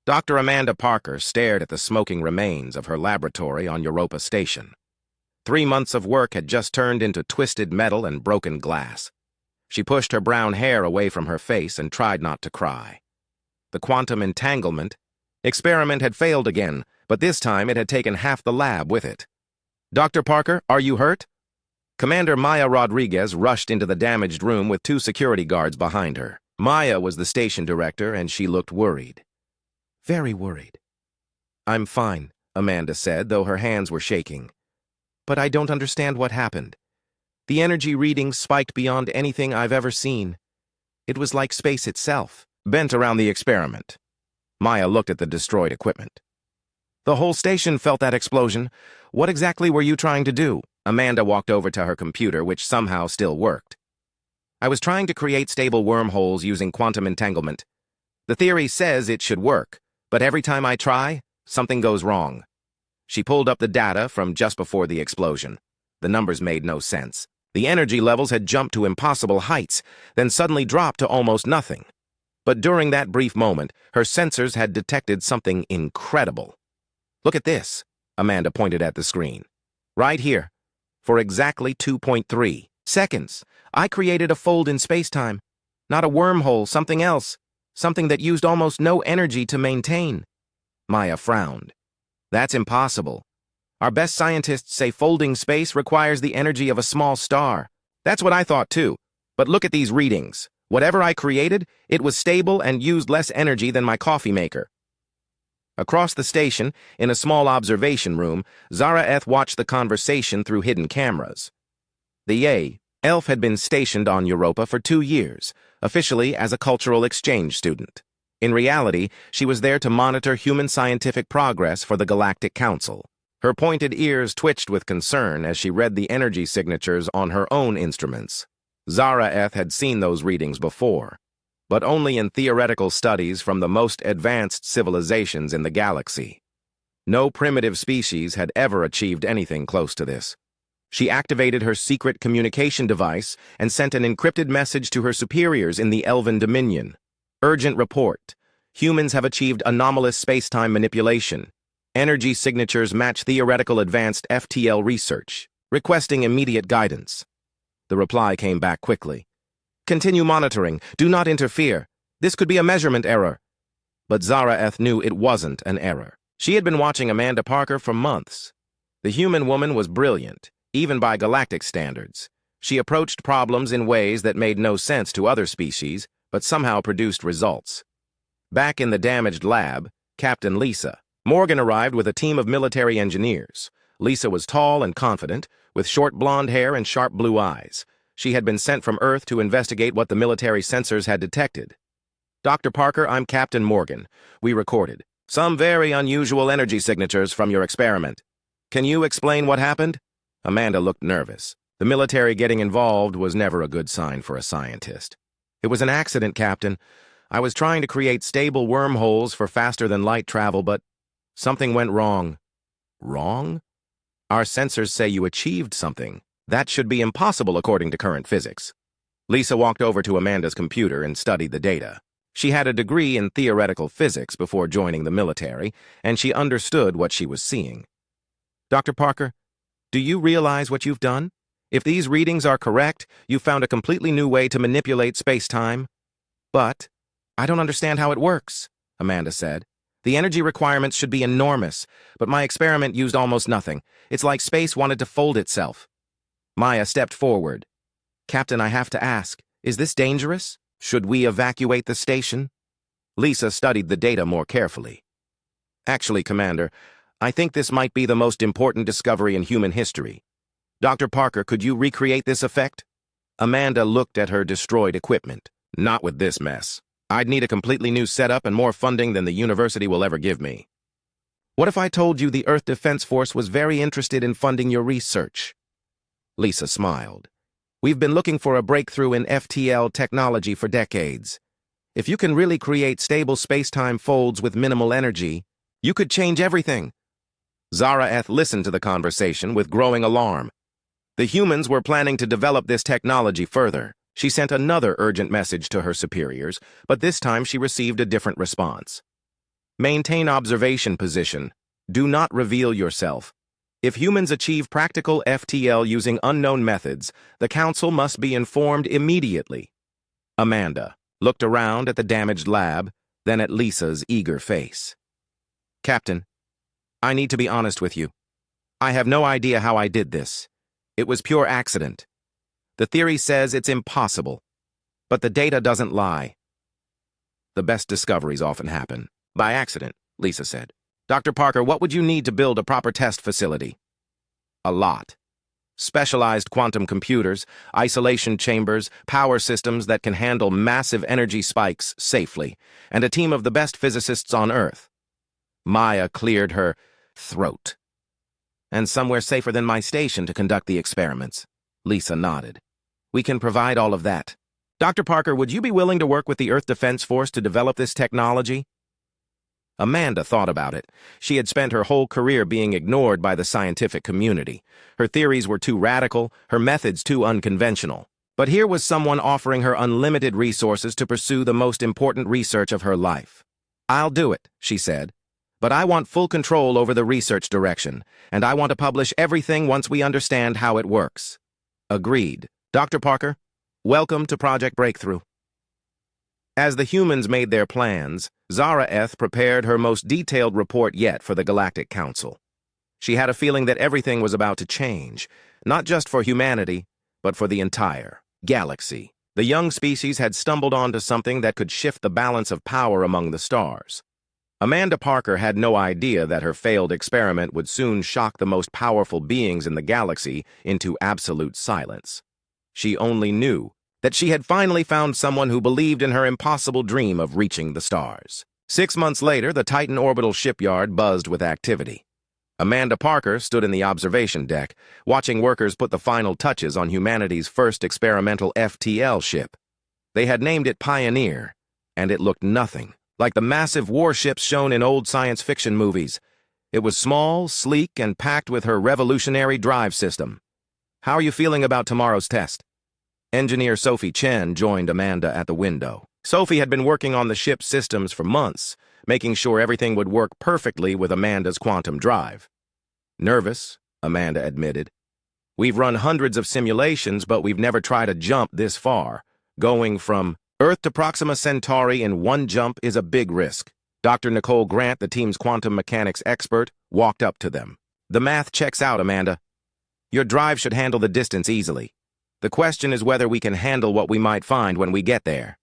Dr. Amanda Parker stared at the smoking remains of her laboratory on Europa Station. 3 months of work had just turned into twisted metal and broken glass. She pushed her brown hair away from her face and tried not to cry. The quantum entanglement experiment had failed again, but this time it had taken half the lab with it. "Dr. Parker, are you hurt?" Commander Maya Rodriguez rushed into the damaged room with 2 security guards behind her. Maya was the station director, and she looked worried. Very worried. "I'm fine," Amanda said, though her hands were shaking. "But I don't understand what happened. The energy readings spiked beyond anything I've ever seen. It was like space itself, bent around the experiment." Maya looked at the destroyed equipment. "The whole station felt that explosion. What exactly were you trying to do?" Amanda walked over to her computer, which somehow still worked. "I was trying to create stable wormholes using quantum entanglement. The theory says it should work, but every time I try, something goes wrong." She pulled up the data from just before the explosion. The numbers made no sense. The energy levels had jumped to impossible heights, then suddenly dropped to almost nothing. But during that brief moment, her sensors had detected something incredible. "Look at this," Amanda pointed at the screen. "Right here. For exactly 2.3 seconds, I created a fold in spacetime. Not a wormhole, something else. Something that used almost no energy to maintain." Maya frowned. "That's impossible. Our best scientists say folding space requires the energy of a small star. That's what I thought too. But look at these readings. Whatever I created, it was stable and used less energy than my coffee maker." Across the station, in a small observation room, Zara Eth watched the conversation through hidden cameras. The elf had been stationed on Europa for 2 years, officially as a cultural exchange student. In reality, she was there to monitor human scientific progress for the Galactic Council. Her pointed ears twitched with concern as she read the energy signatures on her own instruments. Zara Eth had seen those readings before, but only in theoretical studies from the most advanced civilizations in the galaxy. No primitive species had ever achieved anything close to this. She activated her secret communication device and sent an encrypted message to her superiors in the Elven Dominion. "Urgent report. Humans have achieved anomalous space-time manipulation. Energy signatures match theoretical advanced FTL research. Requesting immediate guidance." The reply came back quickly. "Continue monitoring. Do not interfere. This could be a measurement error." But Zara Eth knew it wasn't an error. She had been watching Amanda Parker for months. The human woman was brilliant, even by galactic standards. She approached problems in ways that made no sense to other species, but somehow produced results. Back in the damaged lab, Captain Lisa Morgan arrived with a team of military engineers. Lisa was tall and confident, with short blonde hair and sharp blue eyes. She had been sent from Earth to investigate what the military sensors had detected. "Dr. Parker, I'm Captain Morgan. We recorded some very unusual energy signatures from your experiment. Can you explain what happened?" Amanda looked nervous. The military getting involved was never a good sign for a scientist. "It was an accident, Captain. I was trying to create stable wormholes for faster-than-light travel, but something went wrong." "Wrong? Our sensors say you achieved something. That should be impossible according to current physics." Lisa walked over to Amanda's computer and studied the data. She had a degree in theoretical physics before joining the military, and she understood what she was seeing. "Dr. Parker, do you realize what you've done? If these readings are correct, you've found a completely new way to manipulate space-time." "But I don't understand how it works," Amanda said. "The energy requirements should be enormous, but my experiment used almost nothing. It's like space wanted to fold itself." Maya stepped forward. "Captain, I have to ask, is this dangerous? Should we evacuate the station?" Lisa studied the data more carefully. "Actually, Commander, I think this might be the most important discovery in human history. Dr. Parker, could you recreate this effect?" Amanda looked at her destroyed equipment. "Not with this mess. I'd need a completely new setup and more funding than the university will ever give me." "What if I told you the Earth Defense Force was very interested in funding your research?" Lisa smiled. "We've been looking for a breakthrough in FTL technology for decades. If you can really create stable space-time folds with minimal energy, you could change everything." Zara Eth listened to the conversation with growing alarm. The humans were planning to develop this technology further. She sent another urgent message to her superiors, but this time she received a different response. Maintain observation position. Do not reveal yourself. If humans achieve practical FTL using unknown methods, the Council must be informed immediately. Amanda looked around at the damaged lab, then at Lisa's eager face. Captain, I need to be honest with you. I have no idea how I did this. It was pure accident. The theory says it's impossible, but the data doesn't lie. The best discoveries often happen by accident, Lisa said. Dr. Parker, what would you need to build a proper test facility? A lot. Specialized quantum computers, isolation chambers, power systems that can handle massive energy spikes safely, and a team of the best physicists on Earth. Maya cleared her throat. And somewhere safer than my station to conduct the experiments. Lisa nodded. We can provide all of that. Dr. Parker, would you be willing to work with the Earth Defense Force to develop this technology? Amanda thought about it. She had spent her whole career being ignored by the scientific community. Her theories were too radical, her methods too unconventional. But here was someone offering her unlimited resources to pursue the most important research of her life. I'll do it, she said. But I want full control over the research direction, and I want to publish everything once we understand how it works. Agreed. Dr. Parker, welcome to Project Breakthrough. As the humans made their plans, Zara-Eth prepared her most detailed report yet for the Galactic Council. She had a feeling that everything was about to change, not just for humanity, but for the entire galaxy. The young species had stumbled onto something that could shift the balance of power among the stars. Amanda Parker had no idea that her failed experiment would soon shock the most powerful beings in the galaxy into absolute silence. She only knew that she had finally found someone who believed in her impossible dream of reaching the stars. 6 months later, the Titan orbital shipyard buzzed with activity. Amanda Parker stood in the observation deck, watching workers put the final touches on humanity's first experimental FTL ship. They had named it Pioneer, and it looked nothing like the massive warships shown in old science fiction movies. It was small, sleek, and packed with her revolutionary drive system. How are you feeling about tomorrow's test? Engineer Sophie Chen joined Amanda at the window. Sophie had been working on the ship's systems for months, making sure everything would work perfectly with Amanda's quantum drive. Nervous, Amanda admitted. We've run hundreds of simulations, but we've never tried a jump this far. Going from Earth to Proxima Centauri in one jump is a big risk. Dr. Nicole Grant, the team's quantum mechanics expert, walked up to them. The math checks out, Amanda. Your drive should handle the distance easily. The question is whether we can handle what we might find when we get there.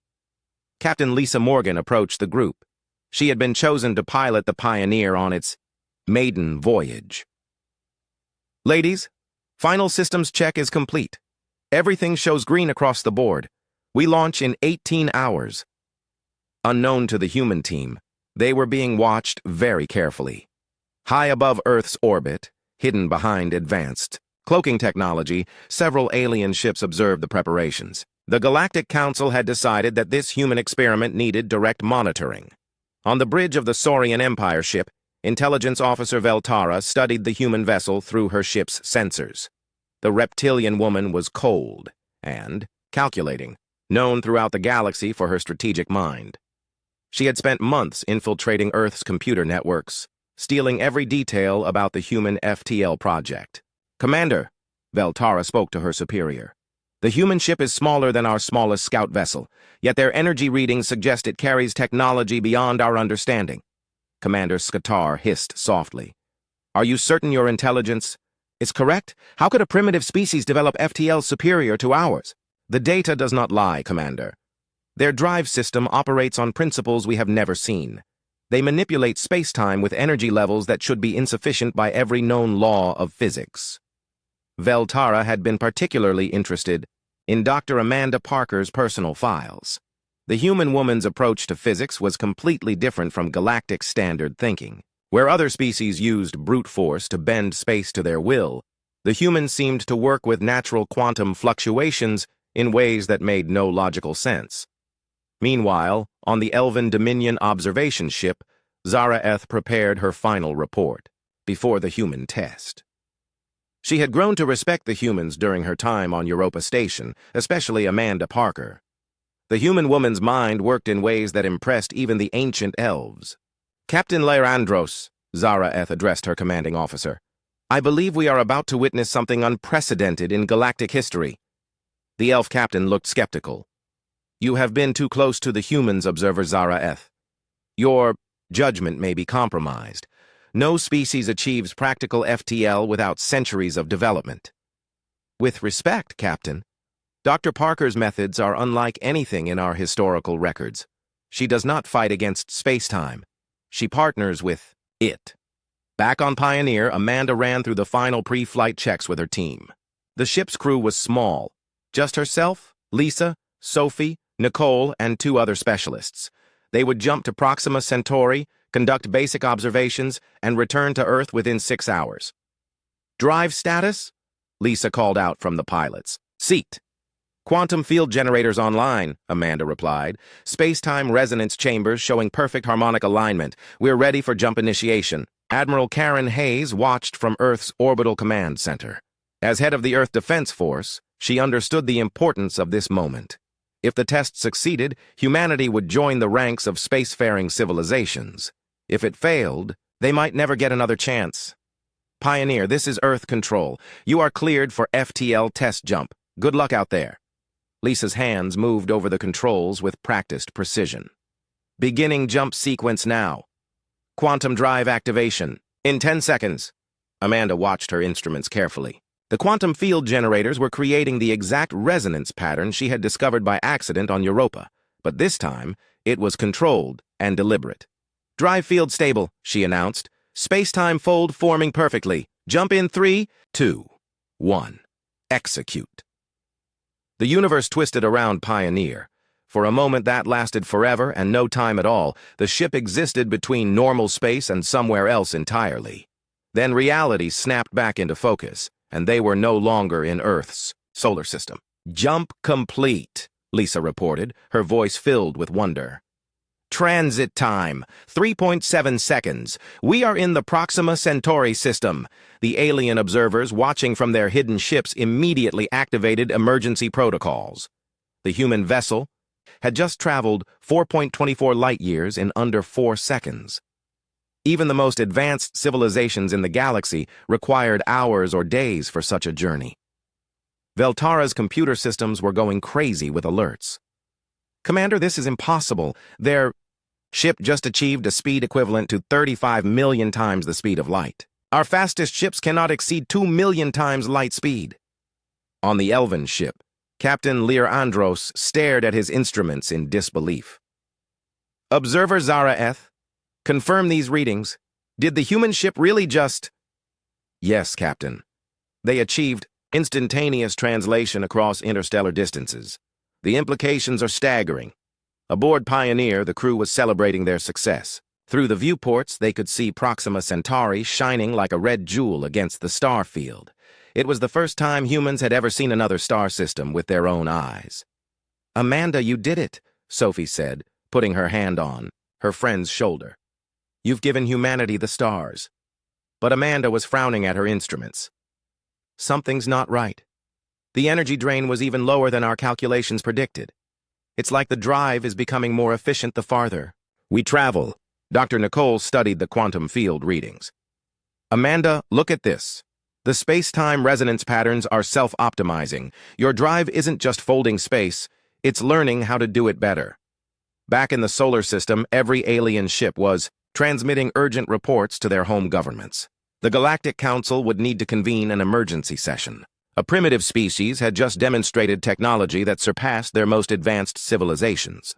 Captain Lisa Morgan approached the group. She had been chosen to pilot the Pioneer on its maiden voyage. Ladies, final systems check is complete. Everything shows green across the board. We launch in 18 hours. Unknown to the human team, they were being watched very carefully. High above Earth's orbit, hidden behind advanced cloaking technology, several alien ships observed the preparations. The Galactic Council had decided that this human experiment needed direct monitoring. On the bridge of the Saurian Empire ship, Intelligence Officer Veltara studied the human vessel through her ship's sensors. The reptilian woman was cold and calculating, known throughout the galaxy for her strategic mind. She had spent months infiltrating Earth's computer networks, stealing every detail about the human FTL project. Commander, Veltara spoke to her superior. The human ship is smaller than our smallest scout vessel, yet their energy readings suggest it carries technology beyond our understanding. Commander Skatar hissed softly. Are you certain your intelligence is correct? How could a primitive species develop FTL superior to ours? The data does not lie, Commander. Their drive system operates on principles we have never seen. They manipulate space-time with energy levels that should be insufficient by every known law of physics. Veltara had been particularly interested in Dr. Amanda Parker's personal files. The human woman's approach to physics was completely different from galactic standard thinking. Where other species used brute force to bend space to their will, the humans seemed to work with natural quantum fluctuations in ways that made no logical sense. Meanwhile, on the Elven Dominion observation ship, Zara-Eth prepared her final report before the human test. She had grown to respect the humans during her time on Europa Station, especially Amanda Parker. The human woman's mind worked in ways that impressed even the ancient elves. Captain Leandros, Zara-Eth addressed her commanding officer. I believe we are about to witness something unprecedented in galactic history. The elf captain looked skeptical. You have been too close to the humans, Observer Zara-Eth. Your judgment may be compromised. No species achieves practical FTL without centuries of development. With respect, Captain, Dr. Parker's methods are unlike anything in our historical records. She does not fight against space-time. She partners with it. Back on Pioneer, Amanda ran through the final pre-flight checks with her team. The ship's crew was small. Just herself, Lisa, Sophie, Nicole, and 2 other specialists. They would jump to Proxima Centauri, conduct basic observations, and return to Earth within 6 hours. Drive status? Lisa called out from the pilots. Seat. Quantum field generators online, Amanda replied. Space-time resonance chambers showing perfect harmonic alignment. We're ready for jump initiation. Admiral Karen Hayes watched from Earth's orbital command center. As head of the Earth Defense Force, she understood the importance of this moment. If the test succeeded, humanity would join the ranks of spacefaring civilizations. If it failed, they might never get another chance. Pioneer, this is Earth Control. You are cleared for FTL test jump. Good luck out there. Lisa's hands moved over the controls with practiced precision. Beginning jump sequence now. Quantum drive activation. In 10 seconds. Amanda watched her instruments carefully. The quantum field generators were creating the exact resonance pattern she had discovered by accident on Europa, but this time, it was controlled and deliberate. Drive field stable, she announced. Space-time fold forming perfectly. Jump in 3, 2, 1. Execute. The universe twisted around Pioneer. For a moment that lasted forever and no time at all, the ship existed between normal space and somewhere else entirely. Then reality snapped back into focus, and they were no longer in Earth's solar system. Jump complete, Lisa reported, her voice filled with wonder. Transit time, 3.7 seconds. We are in the Proxima Centauri system. The alien observers watching from their hidden ships immediately activated emergency protocols. The human vessel had just traveled 4.24 light-years in under 4 seconds. Even the most advanced civilizations in the galaxy required hours or days for such a journey. Veltara's computer systems were going crazy with alerts. Commander, this is impossible. Their ship just achieved a speed equivalent to 35 million times the speed of light. Our fastest ships cannot exceed 2 million times light speed. On the Elven ship, Captain Leandros stared at his instruments in disbelief. Observer Zara-Eth, confirm these readings. Did the human ship really just... Yes, Captain. They achieved instantaneous translation across interstellar distances. The implications are staggering. Aboard Pioneer, the crew was celebrating their success. Through the viewports, they could see Proxima Centauri shining like a red jewel against the star field. It was the first time humans had ever seen another star system with their own eyes. Amanda, you did it, Sophie said, putting her hand on her friend's shoulder. You've given humanity the stars. But Amanda was frowning at her instruments. Something's not right. The energy drain was even lower than our calculations predicted. It's like the drive is becoming more efficient the farther we travel. Dr. Nicole studied the quantum field readings. Amanda, look at this. The space-time resonance patterns are self-optimizing. Your drive isn't just folding space, it's learning how to do it better. Back in the solar system, every alien ship was transmitting urgent reports to their home governments. The Galactic Council would need to convene an emergency session. A primitive species had just demonstrated technology that surpassed their most advanced civilizations.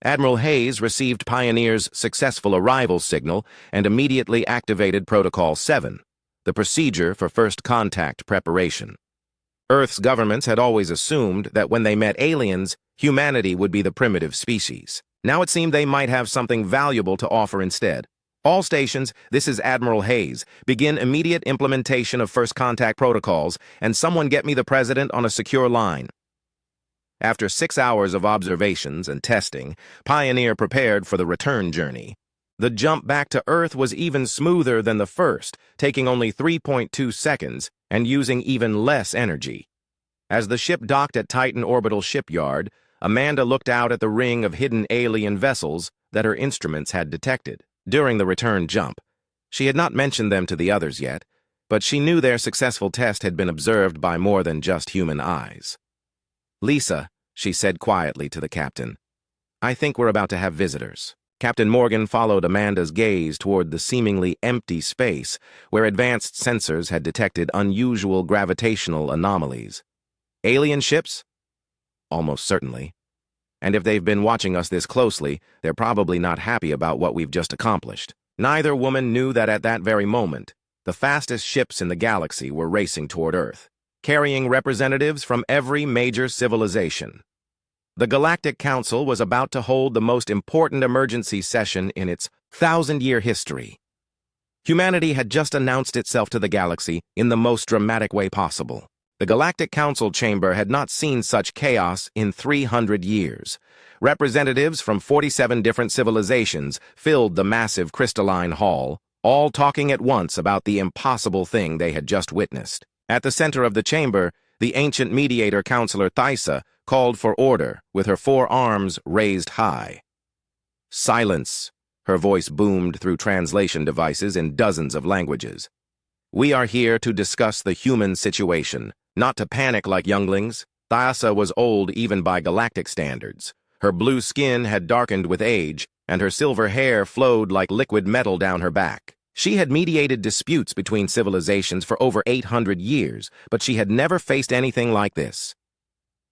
Admiral Hayes received Pioneer's successful arrival signal and immediately activated Protocol 7, the procedure for first contact preparation. Earth's governments had always assumed that when they met aliens, humanity would be the primitive species. Now it seemed they might have something valuable to offer instead. All stations, this is Admiral Hayes. Begin immediate implementation of first contact protocols, and someone get me the President on a secure line. After 6 hours of observations and testing, Pioneer prepared for the return journey. The jump back to Earth was even smoother than the first, taking only 3.2 seconds and using even less energy. As the ship docked at Titan Orbital Shipyard, Amanda looked out at the ring of hidden alien vessels that her instruments had detected. during the return jump. She had not mentioned them to the others yet, but she knew their successful test had been observed by more than just human eyes. "Lisa," she said quietly to the captain, "I think we're about to have visitors." Captain Morgan followed Amanda's gaze toward the seemingly empty space where advanced sensors had detected unusual gravitational anomalies. "Alien ships?" "Almost certainly. And if they've been watching us this closely, they're probably not happy about what we've just accomplished." Neither woman knew that at that very moment, the fastest ships in the galaxy were racing toward Earth, carrying representatives from every major civilization. The Galactic Council was about to hold the most important emergency session in its 1,000-year history. Humanity had just announced itself to the galaxy in the most dramatic way possible. The Galactic Council chamber had not seen such chaos in 300 years. Representatives from 47 different civilizations filled the massive crystalline hall, all talking at once about the impossible thing they had just witnessed. At the center of the chamber, the ancient mediator counselor Thysa called for order with her 4 arms raised high. "Silence," her voice boomed through translation devices in dozens of languages. "We are here to discuss the human situation, not to panic like younglings." Thysa was old even by galactic standards. Her blue skin had darkened with age, and her silver hair flowed like liquid metal down her back. She had mediated disputes between civilizations for over 800 years, but she had never faced anything like this.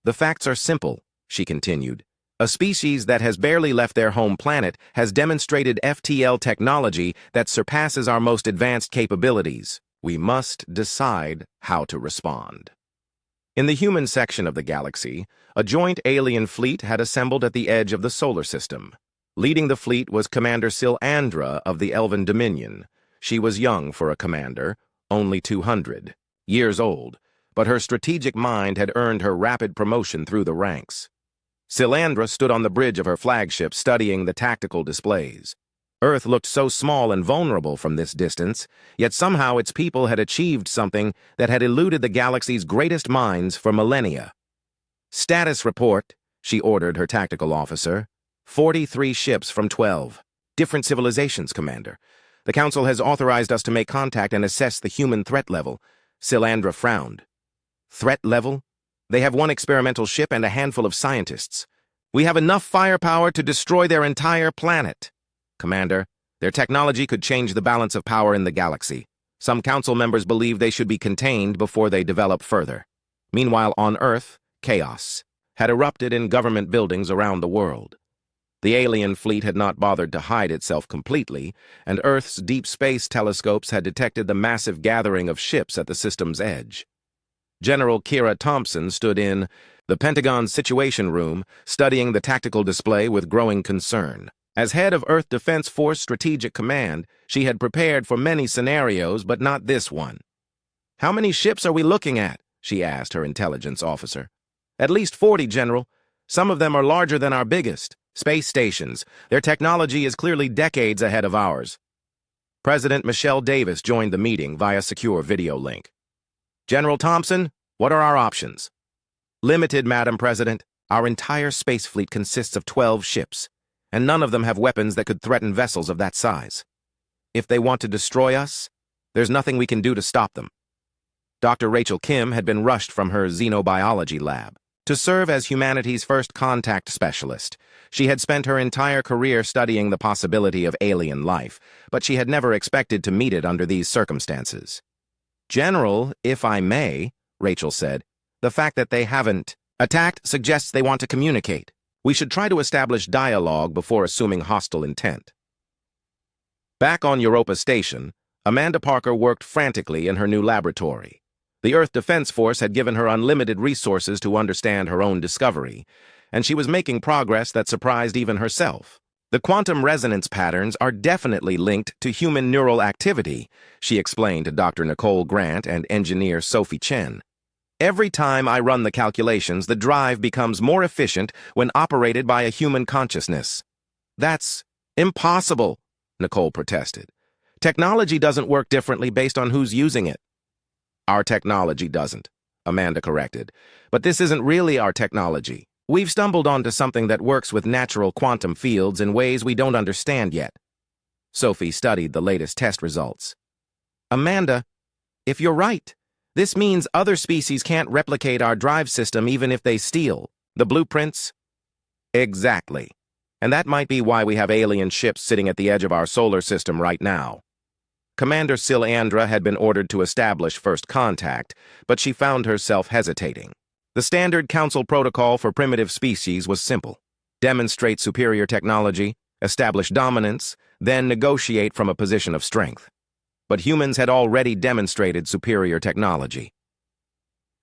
"The facts are simple," she continued. "A species that has barely left their home planet has demonstrated FTL technology that surpasses our most advanced capabilities. We must decide how to respond." In the human section of the galaxy, a joint alien fleet had assembled at the edge of the solar system. Leading the fleet was Commander Sylandra of the Elven Dominion. She was young for a commander, only 200 years old, but her strategic mind had earned her rapid promotion through the ranks. Sylandra stood on the bridge of her flagship studying the tactical displays. Earth looked so small and vulnerable from this distance, yet somehow its people had achieved something that had eluded the galaxy's greatest minds for millennia. "Status report," she ordered her tactical officer. 43 ships from 12. Different civilizations, Commander. The Council has authorized us to make contact and assess the human threat level." Sylandra frowned. "Threat level? They have 1 experimental ship and a handful of scientists. We have enough firepower to destroy their entire planet. Commander, their technology could change the balance of power in the galaxy. Some Council members believe they should be contained before they develop further." Meanwhile, on Earth, chaos had erupted in government buildings around the world. The alien fleet had not bothered to hide itself completely, and Earth's deep space telescopes had detected the massive gathering of ships at the system's edge. General Kira Thompson stood in the Pentagon's Situation Room, studying the tactical display with growing concern. As head of Earth Defense Force Strategic Command, she had prepared for many scenarios, but not this one. "How many ships are we looking at?" she asked her intelligence officer. "At least 40, General. Some of them are larger than our biggest. Space stations. Their technology is clearly decades ahead of ours." President Michelle Davis joined the meeting via secure video link. "General Thompson, what are our options?" "Limited, Madam President. Our entire space fleet consists of 12 ships, and none of them have weapons that could threaten vessels of that size. If they want to destroy us, there's nothing we can do to stop them." Dr. Rachel Kim had been rushed from her xenobiology lab to serve as humanity's first contact specialist. She had spent her entire career studying the possibility of alien life, but she had never expected to meet it under these circumstances. "General, if I may," Rachel said, "the fact that they haven't attacked suggests they want to communicate. We should try to establish dialogue before assuming hostile intent." Back on Europa Station, Amanda Parker worked frantically in her new laboratory. The Earth Defense Force had given her unlimited resources to understand her own discovery, and she was making progress that surprised even herself. "The quantum resonance patterns are definitely linked to human neural activity," she explained to Dr. Nicole Grant and engineer Sophie Chen. "Every time I run the calculations, the drive becomes more efficient when operated by a human consciousness." "That's impossible," Nicole protested. "Technology doesn't work differently based on who's using it." "Our technology doesn't," Amanda corrected. "But this isn't really our technology. We've stumbled onto something that works with natural quantum fields in ways we don't understand yet." Sophie studied the latest test results. Amanda, if you're right, this means other species can't replicate our drive system even if they steal the blueprints? Exactly. And that might be why we have alien ships sitting at the edge of our solar system right now. Commander Silandra had been ordered to establish first contact, but she found herself hesitating. The standard council protocol for primitive species was simple. Demonstrate superior technology, establish dominance, then negotiate from a position of strength. But humans had already demonstrated superior technology.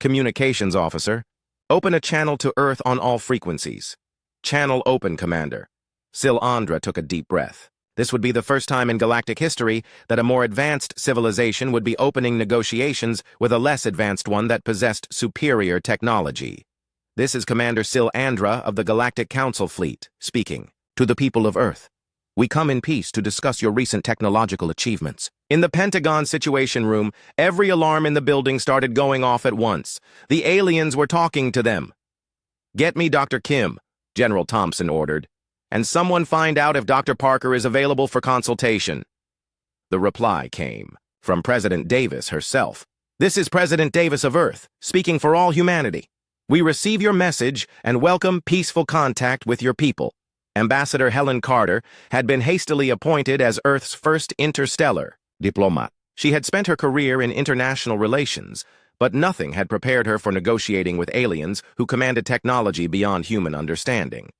Communications officer, open a channel to Earth on all frequencies. Channel open, Commander. Silandra took a deep breath. This would be the first time in galactic history that a more advanced civilization would be opening negotiations with a less advanced one that possessed superior technology. This is Commander Silandra of the Galactic Council Fleet, speaking. To the people of Earth, we come in peace to discuss your recent technological achievements. In the Pentagon Situation Room, every alarm in the building started going off at once. The aliens were talking to them. Get me Dr. Kim, General Thompson ordered, and someone find out if Dr. Parker is available for consultation. The reply came from President Davis herself. This is President Davis of Earth, speaking for all humanity. We receive your message and welcome peaceful contact with your people. Ambassador Helen Carter had been hastily appointed as Earth's first interstellar diplomat. She had spent her career in international relations, but nothing had prepared her for negotiating with aliens who commanded technology beyond human understanding.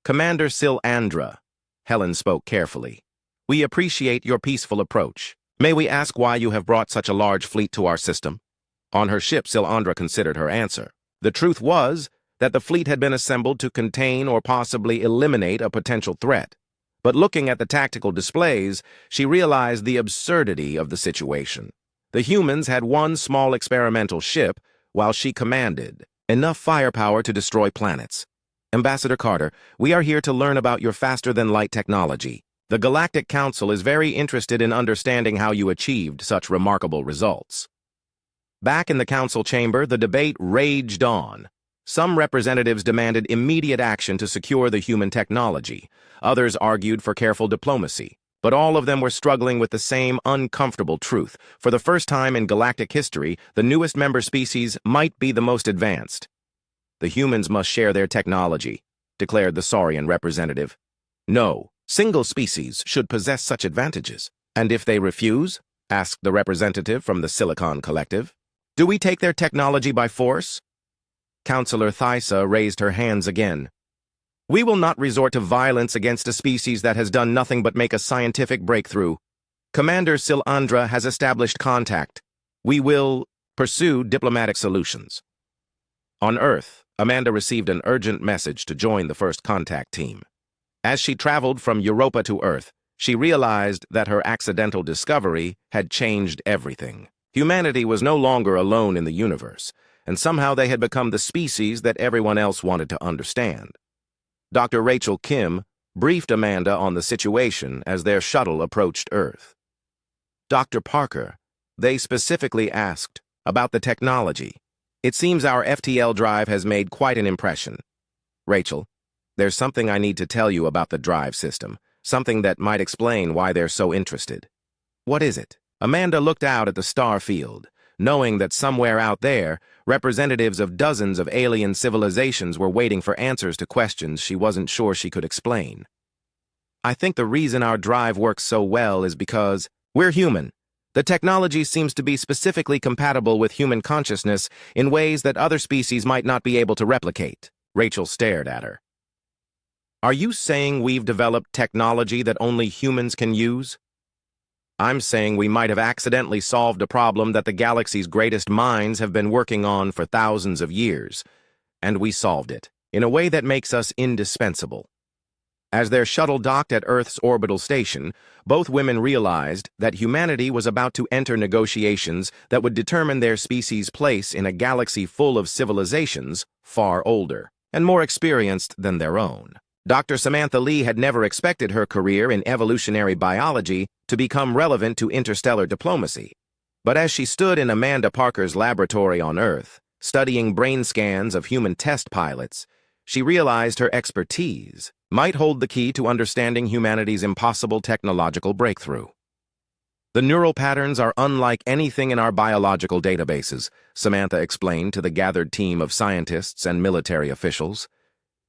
Commander Silandra, Helen spoke carefully. We appreciate your peaceful approach. May we ask why you have brought such a large fleet to our system? On her ship, Silandra considered her answer. The truth was that the fleet had been assembled to contain or possibly eliminate a potential threat. But looking at the tactical displays, she realized the absurdity of the situation. The humans had one small experimental ship, while she commanded enough firepower to destroy planets. Ambassador Carter, we are here to learn about your faster-than-light technology. The Galactic Council is very interested in understanding how you achieved such remarkable results. Back in the council chamber, the debate raged on. Some representatives demanded immediate action to secure the human technology. Others argued for careful diplomacy. But all of them were struggling with the same uncomfortable truth. For the first time in galactic history, the newest member species might be the most advanced. The humans must share their technology, declared the Saurian representative. No, single species should possess such advantages. And if they refuse? Asked the representative from the Silicon Collective. Do we take their technology by force? Councillor Thysa raised her hands again. We will not resort to violence against a species that has done nothing but make a scientific breakthrough. Commander Silandra has established contact. We will pursue diplomatic solutions. On Earth, Amanda received an urgent message to join the first contact team. As she traveled from Europa to Earth, she realized that her accidental discovery had changed everything. Humanity was no longer alone in the universe, and somehow they had become the species that everyone else wanted to understand. Dr. Rachel Kim briefed Amanda on the situation as their shuttle approached Earth. Dr. Parker, they specifically asked about the technology. It seems our FTL drive has made quite an impression. Rachel, there's something I need to tell you about the drive system, something that might explain why they're so interested. What is it? Amanda looked out at the star field, knowing that somewhere out there, representatives of dozens of alien civilizations were waiting for answers to questions she wasn't sure she could explain. I think the reason our drive works so well is because we're human. The technology seems to be specifically compatible with human consciousness in ways that other species might not be able to replicate. Rachel stared at her. Are you saying we've developed technology that only humans can use? I'm saying we might have accidentally solved a problem that the galaxy's greatest minds have been working on for thousands of years, and we solved it in a way that makes us indispensable. As their shuttle docked at Earth's orbital station, both women realized that humanity was about to enter negotiations that would determine their species' place in a galaxy full of civilizations far older and more experienced than their own. Dr. Samantha Lee had never expected her career in evolutionary biology to become relevant to interstellar diplomacy. But as she stood in Amanda Parker's laboratory on Earth, studying brain scans of human test pilots, she realized her expertise might hold the key to understanding humanity's impossible technological breakthrough. The neural patterns are unlike anything in our biological databases, Samantha explained to the gathered team of scientists and military officials.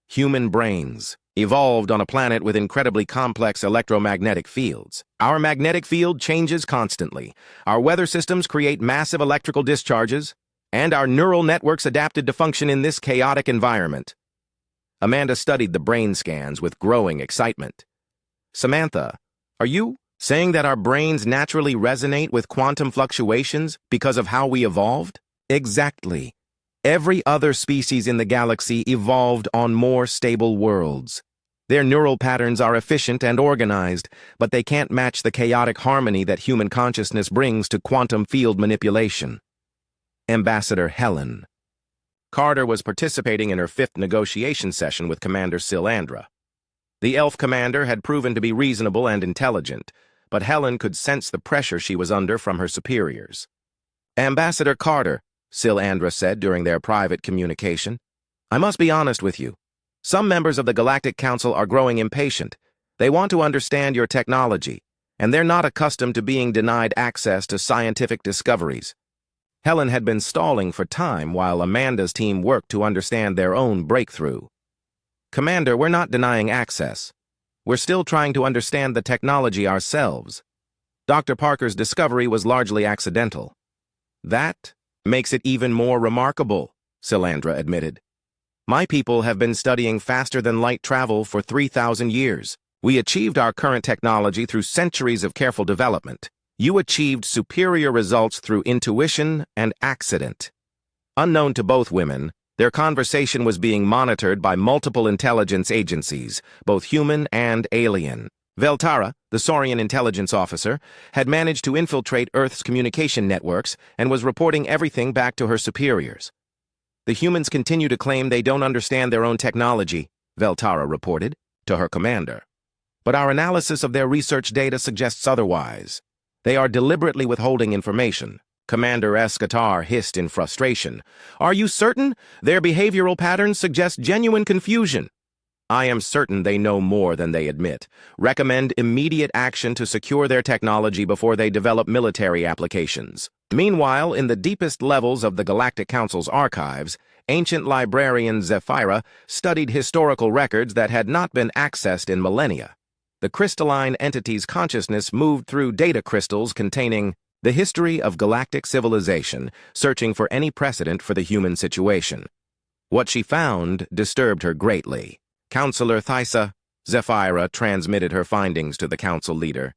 Human brains evolved on a planet with incredibly complex electromagnetic fields. Our magnetic field changes constantly. Our weather systems create massive electrical discharges, and our neural networks adapted to function in this chaotic environment. Amanda studied the brain scans with growing excitement. Samantha, are you saying that our brains naturally resonate with quantum fluctuations because of how we evolved? Exactly. Every other species in the galaxy evolved on more stable worlds. Their neural patterns are efficient and organized, but they can't match the chaotic harmony that human consciousness brings to quantum field manipulation. Ambassador Helen Carter was participating in her 5th negotiation session with Commander Silandra. The elf commander had proven to be reasonable and intelligent, but Helen could sense the pressure she was under from her superiors. Ambassador Carter, Silandra said during their private communication, I must be honest with you. Some members of the Galactic Council are growing impatient. They want to understand your technology, and they're not accustomed to being denied access to scientific discoveries. Helen had been stalling for time while Amanda's team worked to understand their own breakthrough. Commander, we're not denying access. We're still trying to understand the technology ourselves. Dr. Parker's discovery was largely accidental. That makes it even more remarkable, Silandra admitted. My people have been studying faster-than-light travel for 3,000 years. We achieved our current technology through centuries of careful development. You achieved superior results through intuition and accident. Unknown to both women, their conversation was being monitored by multiple intelligence agencies, both human and alien. Veltara, the Saurian intelligence officer, had managed to infiltrate Earth's communication networks and was reporting everything back to her superiors. The humans continue to claim they don't understand their own technology, Veltara reported, to her commander. But our analysis of their research data suggests otherwise. They are deliberately withholding information. Commander Escatar hissed in frustration. Are you certain? Their behavioral patterns suggest genuine confusion. I am certain they know more than they admit. Recommend immediate action to secure their technology before they develop military applications. Meanwhile, in the deepest levels of the Galactic Council's archives, ancient librarian Zephyra studied historical records that had not been accessed in millennia. The crystalline entity's consciousness moved through data crystals containing the history of galactic civilization, searching for any precedent for the human situation. What she found disturbed her greatly. Counselor Thysa, Zephyra transmitted her findings to the council leader.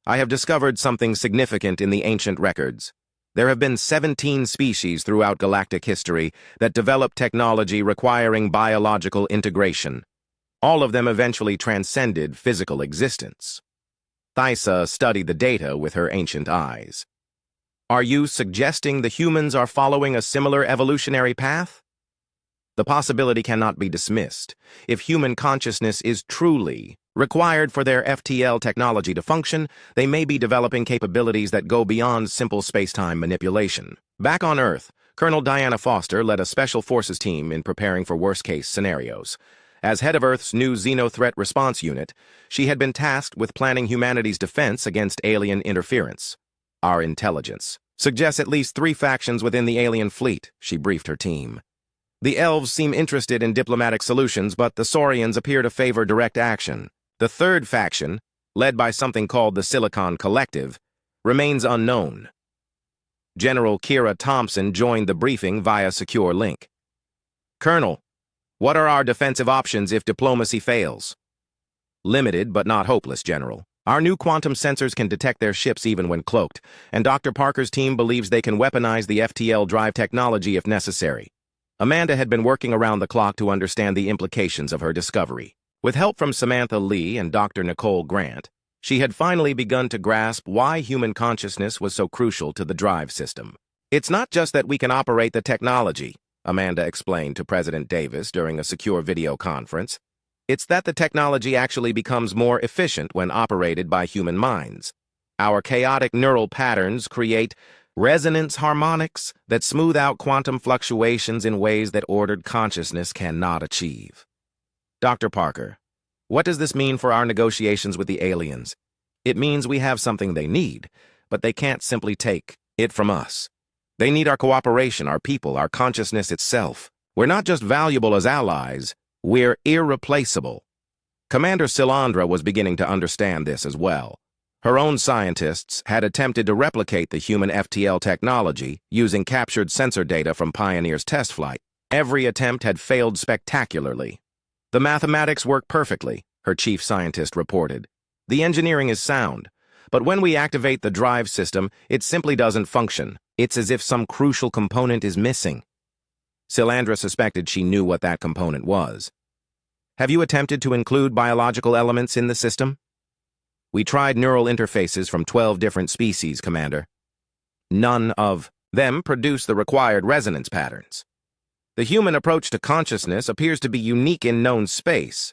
I have discovered something significant in the ancient records. There have been 17 species throughout galactic history that developed technology requiring biological integration. All of them eventually transcended physical existence. Thysa studied the data with her ancient eyes. Are you suggesting the humans are following a similar evolutionary path? The possibility cannot be dismissed. If human consciousness is truly required for their FTL technology to function, they may be developing capabilities that go beyond simple space-time manipulation. Back on Earth, Colonel Diana Foster led a special forces team in preparing for worst-case scenarios. As head of Earth's new Xeno-Threat Response Unit, she had been tasked with planning humanity's defense against alien interference. Our intelligence suggests at least 3 factions within the alien fleet, she briefed her team. The elves seem interested in diplomatic solutions, but the Saurians appear to favor direct action. The 3rd faction, led by something called the Silicon Collective, remains unknown. General Kira Thompson joined the briefing via secure link. Colonel, what are our defensive options if diplomacy fails? Limited, but not hopeless, General. Our new quantum sensors can detect their ships even when cloaked, and Dr. Parker's team believes they can weaponize the FTL drive technology if necessary. Amanda had been working around the clock to understand the implications of her discovery. With help from Samantha Lee and Dr. Nicole Grant, she had finally begun to grasp why human consciousness was so crucial to the drive system. It's not just that we can operate the technology, Amanda explained to President Davis during a secure video conference. It's that the technology actually becomes more efficient when operated by human minds. Our chaotic neural patterns create resonance harmonics that smooth out quantum fluctuations in ways that ordered consciousness cannot achieve. Dr. Parker, What does this mean for our negotiations with the aliens? It means we have something they need, but they can't simply take it from us. They need our cooperation, our people, our consciousness itself. We're not just valuable as allies, we're irreplaceable. Commander Silandra was beginning to understand this as well. Her own scientists had attempted to replicate the human FTL technology using captured sensor data from Pioneer's test flight. Every attempt had failed spectacularly. The mathematics work perfectly, her chief scientist reported. The engineering is sound, but when we activate the drive system, it simply doesn't function. It's as if some crucial component is missing. Silandra suspected she knew what that component was. Have you attempted to include biological elements in the system? We tried neural interfaces from 12 different species, Commander. None of them produce the required resonance patterns. The human approach to consciousness appears to be unique in known space.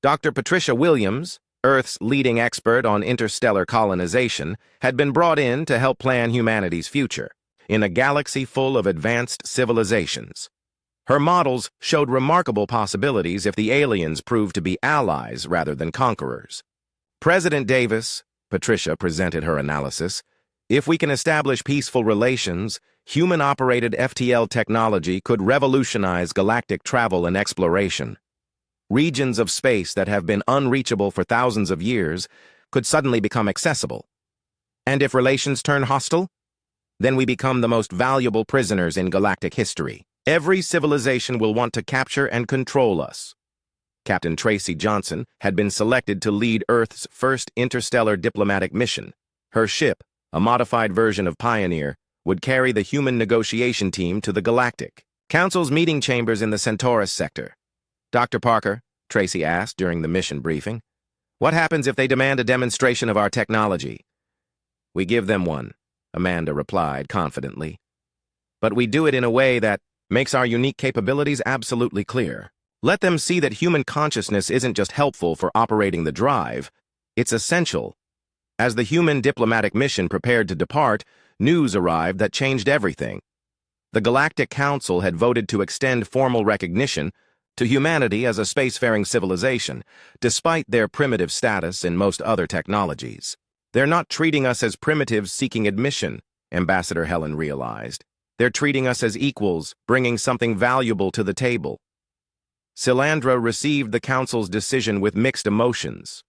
Dr. Patricia Williams, Earth's leading expert on interstellar colonization, had been brought in to help plan humanity's future, in a galaxy full of advanced civilizations. Her models showed remarkable possibilities if the aliens proved to be allies rather than conquerors. President Davis, Patricia presented her analysis, if we can establish peaceful relations, human-operated FTL technology could revolutionize galactic travel and exploration. Regions of space that have been unreachable for thousands of years could suddenly become accessible. And if relations turn hostile, then we become the most valuable prisoners in galactic history. Every civilization will want to capture and control us. Captain Tracy Johnson had been selected to lead Earth's first interstellar diplomatic mission. Her ship, a modified version of Pioneer, would carry the human negotiation team to the Galactic Council's meeting chambers in the Centaurus sector. Dr. Parker, Tracy asked during the mission briefing, what happens if they demand a demonstration of our technology? We give them one, Amanda replied confidently. But we do it in a way that makes our unique capabilities absolutely clear. Let them see that human consciousness isn't just helpful for operating the drive, it's essential. As the human diplomatic mission prepared to depart, news arrived that changed everything. The Galactic Council had voted to extend formal recognition to humanity as a spacefaring civilization, despite their primitive status in most other technologies. They're not treating us as primitives seeking admission, Ambassador Helen realized. They're treating us as equals, bringing something valuable to the table. Silandra received the Council's decision with mixed emotions.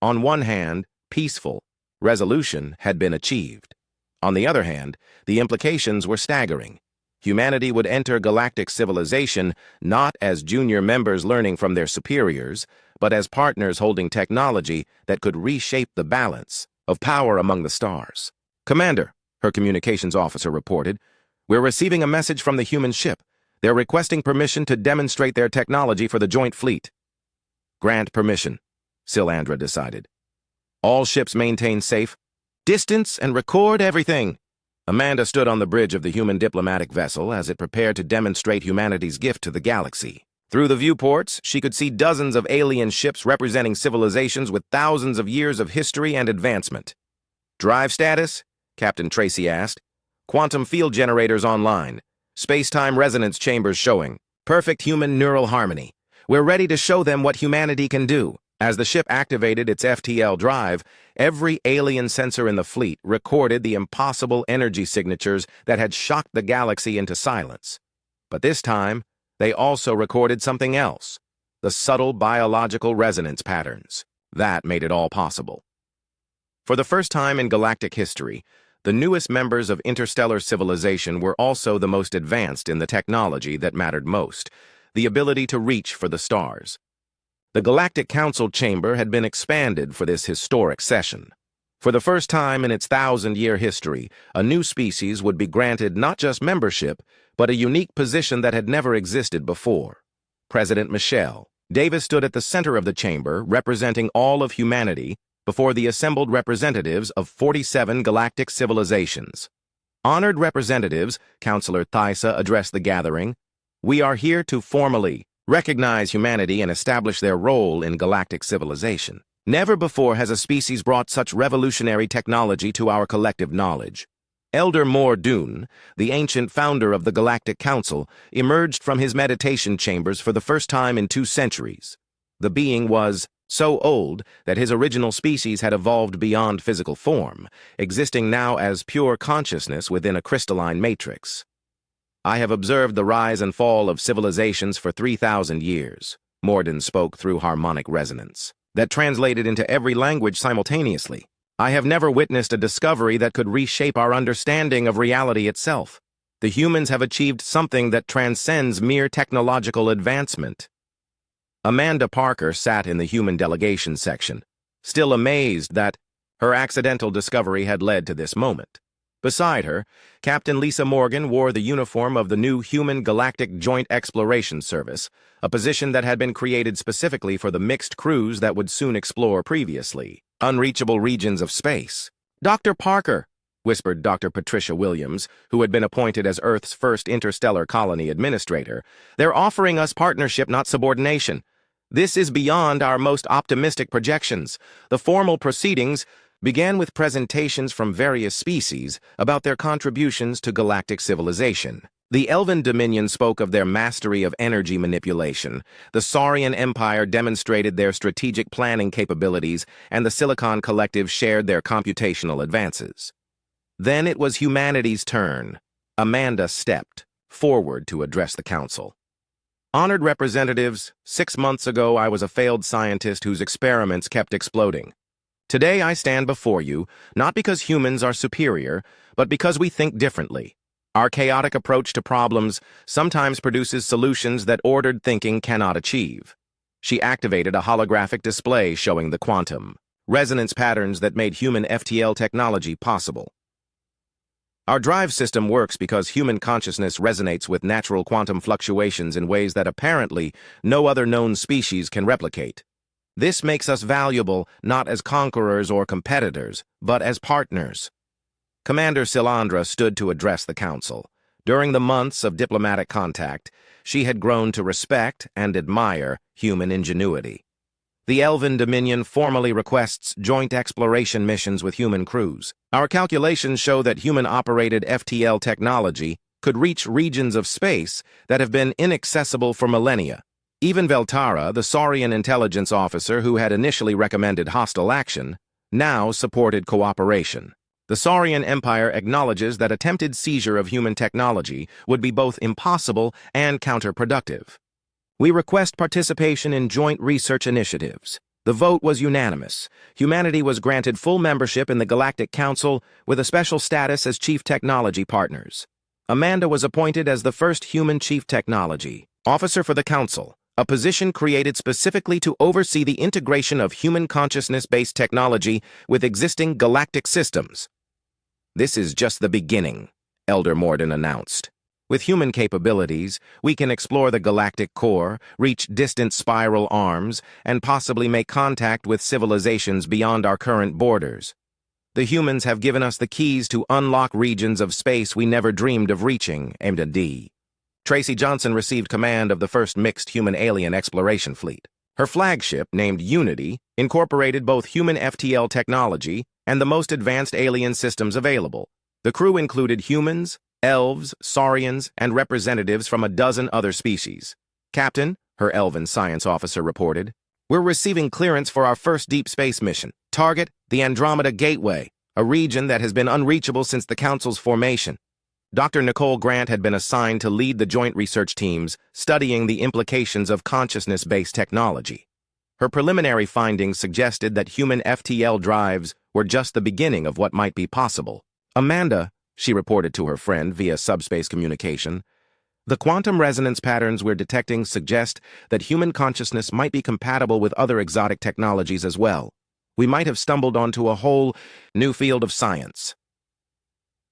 On one hand, peaceful resolution had been achieved. On the other hand, the implications were staggering. Humanity would enter galactic civilization not as junior members learning from their superiors, but as partners holding technology that could reshape the balance of power among the stars. Commander, her communications officer reported, we're receiving a message from the human ship. They're requesting permission to demonstrate their technology for the joint fleet. Grant permission, Silandra decided. All ships maintain safe distance and record everything. Amanda stood on the bridge of the human diplomatic vessel as it prepared to demonstrate humanity's gift to the galaxy. Through the viewports, she could see dozens of alien ships representing civilizations with thousands of years of history and advancement. Drive status? Captain Tracy asked. Quantum field generators online. Space-time resonance chambers showing. Perfect human neural harmony. We're ready to show them what humanity can do. As the ship activated its FTL drive, every alien sensor in the fleet recorded the impossible energy signatures that had shocked the galaxy into silence. But this time, they also recorded something else, the subtle biological resonance patterns. That made it all possible. For the first time in galactic history, the newest members of interstellar civilization were also the most advanced in the technology that mattered most, the ability to reach for the stars. The Galactic Council chamber had been expanded for this historic session. For the first time in its 1,000-year history, a new species would be granted not just membership, but a unique position that had never existed before. President Michelle Davis stood at the center of the chamber, representing all of humanity, before the assembled representatives of 47 galactic civilizations. Honored representatives, Counselor Thysa addressed the gathering, we are here to formally recognize humanity and establish their role in galactic civilization. Never before has a species brought such revolutionary technology to our collective knowledge. Elder Mor Dune, the ancient founder of the Galactic Council, emerged from his meditation chambers for the first time in 2 centuries. The being was so old that his original species had evolved beyond physical form, existing now as pure consciousness within a crystalline matrix. I have observed the rise and fall of civilizations for 3,000 years, Morden spoke through harmonic resonance, that translated into every language simultaneously. I have never witnessed a discovery that could reshape our understanding of reality itself. The humans have achieved something that transcends mere technological advancement. Amanda Parker sat in the human delegation section, still amazed that her accidental discovery had led to this moment. Beside her, Captain Lisa Morgan wore the uniform of the new Human Galactic Joint Exploration Service, a position that had been created specifically for the mixed crews that would soon explore previously unreachable regions of space. "Dr. Parker," whispered Dr. Patricia Williams, who had been appointed as Earth's first interstellar colony administrator, "they're offering us partnership, not subordination. This is beyond our most optimistic projections. The formal proceedings began with presentations from various species about their contributions to galactic civilization. The Elven Dominion spoke of their mastery of energy manipulation, the Saurian Empire demonstrated their strategic planning capabilities, and the Silicon Collective shared their computational advances. Then it was humanity's turn. Amanda stepped forward to address the council. "Honored representatives, 6 months ago I was a failed scientist whose experiments kept exploding. Today I stand before you, not because humans are superior, but because we think differently. Our chaotic approach to problems sometimes produces solutions that ordered thinking cannot achieve." She activated a holographic display showing the quantum resonance patterns that made human FTL technology possible. "Our drive system works because human consciousness resonates with natural quantum fluctuations in ways that apparently no other known species can replicate. This makes us valuable not as conquerors or competitors, but as partners." Commander Silandra stood to address the council. During the months of diplomatic contact, she had grown to respect and admire human ingenuity. The Elven Dominion formally requests joint exploration missions with human crews. Our calculations show that human-operated FTL technology could reach regions of space that have been inaccessible for millennia. Even Veltara, the Saurian intelligence officer who had initially recommended hostile action, now supported cooperation. The Saurian Empire acknowledges that attempted seizure of human technology would be both impossible and counterproductive. "We request participation in joint research initiatives." The vote was unanimous. Humanity was granted full membership in the Galactic Council with a special status as Chief Technology Partners. Amanda was appointed as the first human Chief Technology Officer for the Council, a position created specifically to oversee the integration of human consciousness-based technology with existing galactic systems. "This is just the beginning," Elder Morden announced. "With human capabilities, we can explore the galactic core, reach distant spiral arms, and possibly make contact with civilizations beyond our current borders. The humans have given us the keys to unlock regions of space we never dreamed of reaching." MD. Tracy Johnson received command of the first mixed human-alien exploration fleet. Her flagship, named Unity, incorporated both human FTL technology and the most advanced alien systems available. The crew included humans, elves, saurians, and representatives from a dozen other species. "Captain," her elven science officer reported, "we're receiving clearance for our first deep space mission. Target, the Andromeda Gateway, a region that has been unreachable since the Council's formation." Dr. Nicole Grant had been assigned to lead the joint research teams studying the implications of consciousness-based technology. Her preliminary findings suggested that human FTL drives were just the beginning of what might be possible. "Amanda," she reported to her friend via subspace communication, "the quantum resonance patterns we're detecting suggest that human consciousness might be compatible with other exotic technologies as well. We might have stumbled onto a whole new field of science."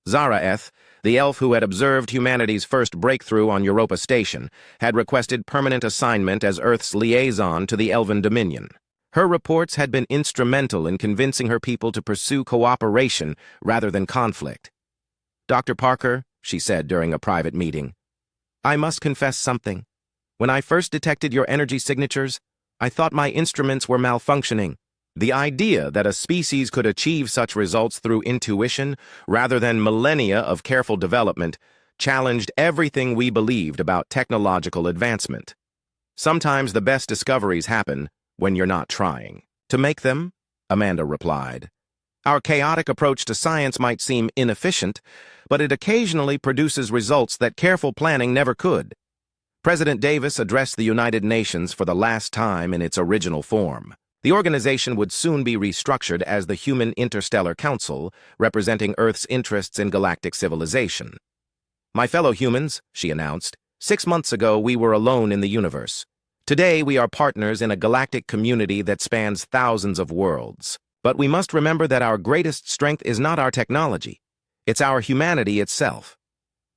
Zaraeth, the elf who had observed humanity's first breakthrough on Europa Station, had requested permanent assignment as Earth's liaison to the Elven Dominion. Her reports had been instrumental in convincing her people to pursue cooperation rather than conflict. "Dr. Parker," she said during a private meeting, "I must confess something. When I first detected your energy signatures, I thought my instruments were malfunctioning. The idea that a species could achieve such results through intuition rather than millennia of careful development challenged everything we believed about technological advancement. Sometimes the best discoveries happen when you're not trying to make them, Amanda replied. Our chaotic approach to science might seem inefficient, but it occasionally produces results that careful planning never could. President Davis addressed the United Nations for the last time in its original form. The organization would soon be restructured as the Human Interstellar Council, representing Earth's interests in galactic civilization. My fellow humans, she announced, 6 months ago we were alone in the universe. Today we are partners in a galactic community that spans thousands of worlds. But we must remember that our greatest strength is not our technology. It's our humanity itself.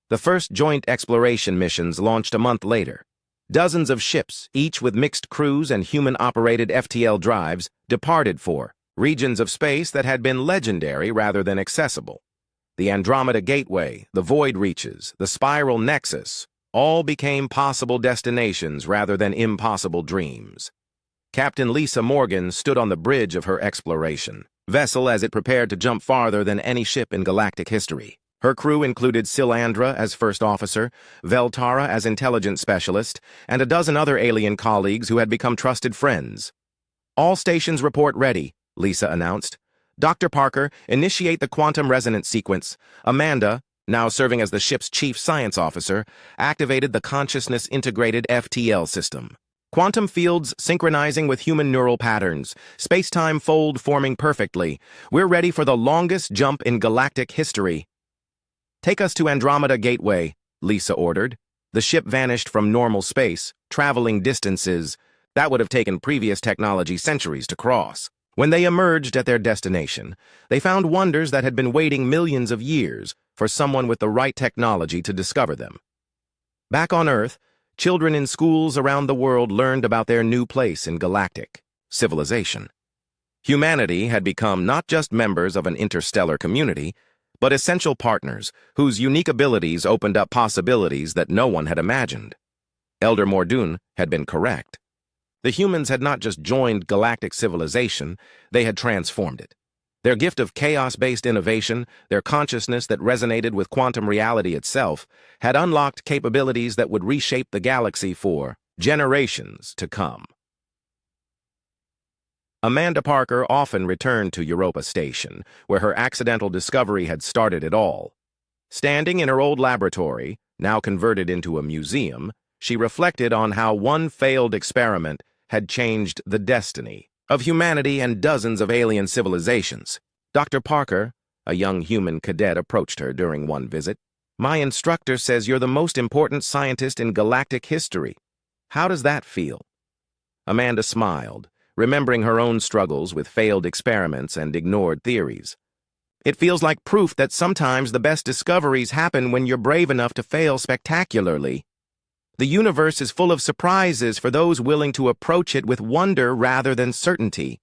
The first joint exploration missions launched a month later. Dozens of ships, each with mixed crews and human-operated FTL drives, departed for regions of space that had been legendary rather than accessible. The Andromeda Gateway, the Void Reaches, the Spiral Nexus, all became possible destinations rather than impossible dreams. Captain Lisa Morgan stood on the bridge of her exploration vessel as it prepared to jump farther than any ship in galactic history. Her crew included Silandra as first officer, Veltara as intelligence specialist, and a dozen other alien colleagues who had become trusted friends. All stations report ready, Lisa announced. Dr. Parker, initiate the quantum resonance sequence. Amanda, now serving as the ship's chief science officer, activated the consciousness-integrated FTL system. Quantum fields synchronizing with human neural patterns, space-time fold forming perfectly. We're ready for the longest jump in galactic history. Take us to Andromeda Gateway, Lisa ordered. The ship vanished from normal space, traveling distances that would have taken previous technology centuries to cross. When they emerged at their destination, they found wonders that had been waiting millions of years for someone with the right technology to discover them. Back on Earth, children in schools around the world learned about their new place in galactic civilization. Humanity had become not just members of an interstellar community, but essential partners whose unique abilities opened up possibilities that no one had imagined. Elder Mordoon had been correct. The humans had not just joined galactic civilization, they had transformed it. Their gift of chaos-based innovation, their consciousness that resonated with quantum reality itself, had unlocked capabilities that would reshape the galaxy for generations to come. Amanda Parker often returned to Europa Station, where her accidental discovery had started it all. Standing in her old laboratory, now converted into a museum, she reflected on how one failed experiment had changed the destiny of humanity and dozens of alien civilizations. Dr. Parker, a young human cadet, approached her during one visit. My instructor says you're the most important scientist in galactic history. How does that feel? Amanda smiled, remembering her own struggles with failed experiments and ignored theories. It feels like proof that sometimes the best discoveries happen when you're brave enough to fail spectacularly. The universe is full of surprises for those willing to approach it with wonder rather than certainty.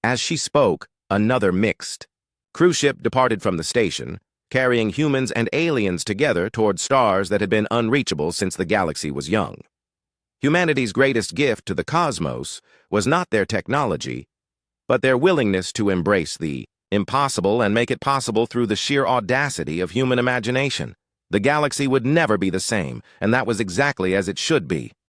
As she spoke, another mixed cruise ship departed from the station, carrying humans and aliens together toward stars that had been unreachable since the galaxy was young. Humanity's greatest gift to the cosmos was not their technology, but their willingness to embrace the impossible and make it possible through the sheer audacity of human imagination. The galaxy would never be the same, and that was exactly as it should be.